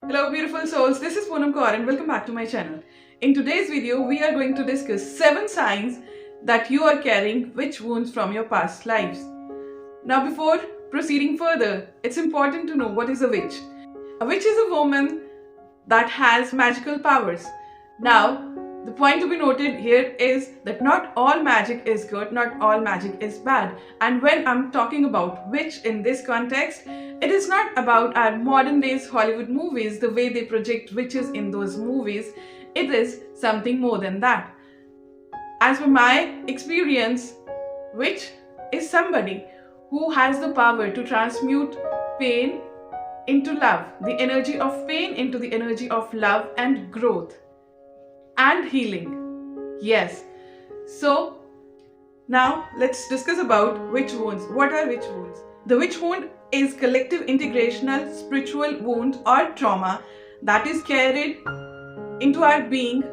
Hello beautiful souls, this is Poonam Kaur and welcome back to my channel. In today's video, we are going to discuss 7 signs that you are carrying witch wounds from your past lives. Now before proceeding further, it's important to know what is a witch. A witch is a woman that has magical powers. Now, the point to be noted here is that not all magic is good, not all magic is bad. And when I'm talking about witch in this context, it is not about our modern days Hollywood movies, the way they project witches in those movies. It is something more than that. As per my experience, witch is somebody who has the power to transmute pain into love, the energy of pain into the energy of love and growth and healing. Yes. So now let's discuss about witch wounds. What are witch wounds? The witch wound is collective integrational spiritual wound or trauma that is carried into our being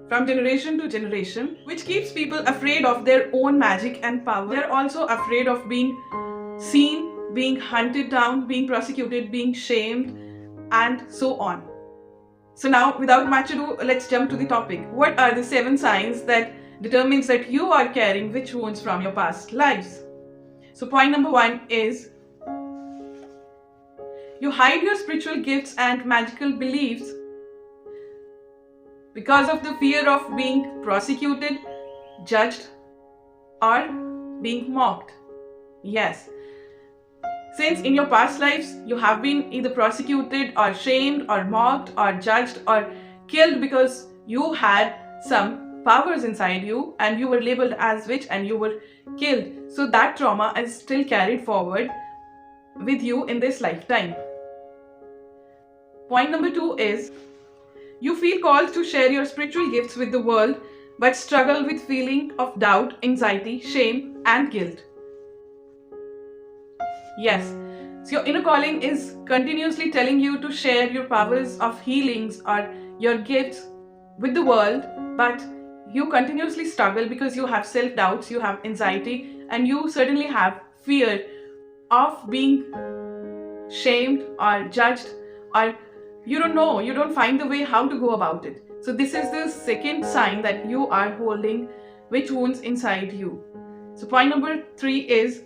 from generation to generation, which keeps people afraid of their own magic and power. They're also afraid of being seen, being hunted down, being prosecuted, being shamed, and so on. So now, without much ado, let's jump to the topic. What are the 7 signs that determines that you are carrying witch wounds from your past lives? So point number 1 is you hide your spiritual gifts and magical beliefs because of the fear of being prosecuted, judged, or being mocked. Yes. Since in your past lives you have been either prosecuted or shamed or mocked or judged or killed because you had some powers inside you and you were labeled as witch and you were killed. So that trauma is still carried forward with you in this lifetime. Point number 2 is you feel called to share your spiritual gifts with the world but struggle with feeling of doubt, anxiety, shame and guilt. Yes, so your inner calling is continuously telling you to share your powers of healings or your gifts with the world, but you continuously struggle because you have self-doubts, you have anxiety, and you certainly have fear of being shamed or judged, or you don't know, you don't find the way how to go about it. So this is the second sign that you are holding witch wounds inside you. So point number 3 is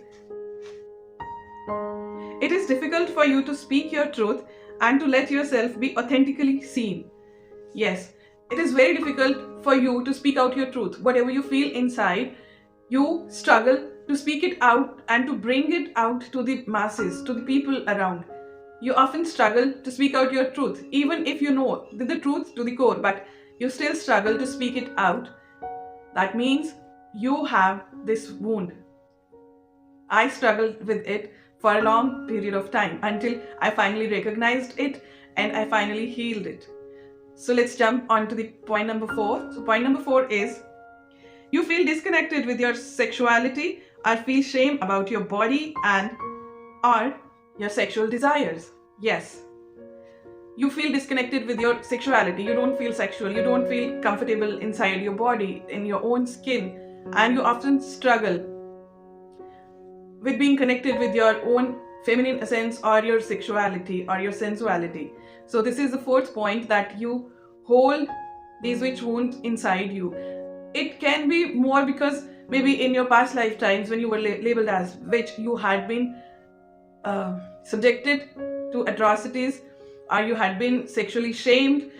it is difficult for you to speak your truth and to let yourself be authentically seen. Yes, it is very difficult for you to speak out your truth. Whatever you feel inside, you struggle to speak it out and to bring it out to the masses, to the people around. You often struggle to speak out your truth, even if you know the truth to the core, but you still struggle to speak it out. That means you have this wound. I struggled with it for a long period of time until I finally recognized it and I finally healed it. So let's jump on to the point number 4. So point number 4 is you feel disconnected with your sexuality or feel shame about your body and or your sexual desires. Yes. You feel disconnected with your sexuality. You don't feel sexual. You don't feel comfortable inside your body, in your own skin, and you often struggle with being connected with your own feminine essence or your sexuality or your sensuality. So this is the 4th point, that you hold these witch wounds inside you. It can be more because maybe in your past lifetimes when you were labeled as witch, you had been subjected to atrocities or you had been sexually shamed,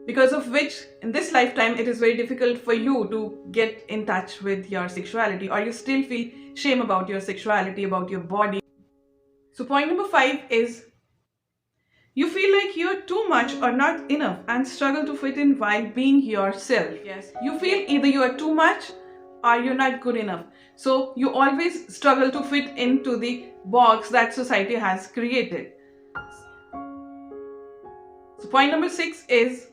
because of which in this lifetime it is very difficult for you to get in touch with your sexuality, or you still feel shame about your sexuality, about your body. So point number 5 is you feel like you're too much or not enough and struggle to fit in while being yourself. Yes, you feel either you are too much or you're not good enough. So you always struggle to fit into the box that society has created. So point number 6 is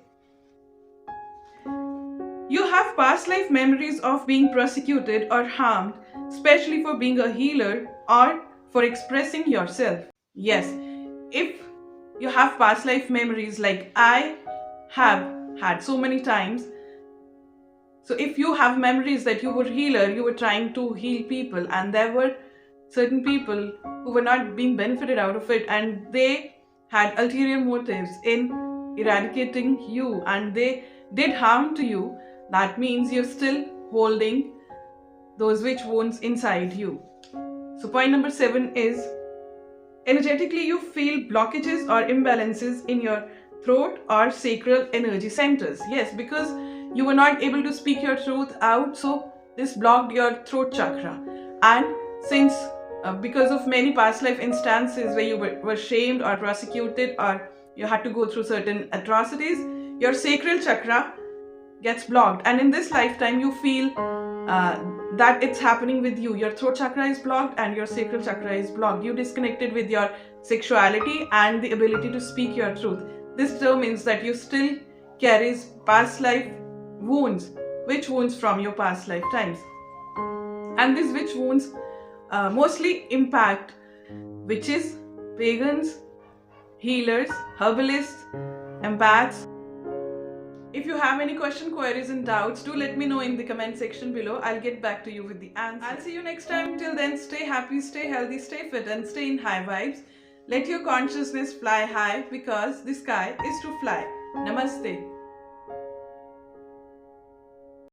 you have past life memories of being persecuted or harmed, especially for being a healer or for expressing yourself. Yes, if you have past life memories like I have had so many times, so if you have memories that you were a healer, you were trying to heal people, and there were certain people who were not being benefited out of it, and they had ulterior motives in eradicating you and they did harm to you, that means you're still holding those witch wounds inside you. So, point number 7 is energetically you feel blockages or imbalances in your throat or sacral energy centers. Yes, because you were not able to speak your truth out, so this blocked your throat chakra. And since because of many past life instances where you were shamed or prosecuted or you had to go through certain atrocities, your sacral chakra gets blocked, and in this lifetime you feel that it's happening with you. Your throat chakra is blocked and your sacral chakra is blocked. You disconnected with your sexuality and the ability to speak your truth. This determines that you still carries past life wounds, witch wounds from your past lifetimes, and these witch wounds mostly impact witches, pagans, healers, herbalists, empaths. If you have any question, queries and doubts, do let me know in the comment section below. I'll get back to you with the answer. I'll see you next time. Till then, stay happy, stay healthy, stay fit and stay in high vibes. Let your consciousness fly high because the sky is to fly. Namaste.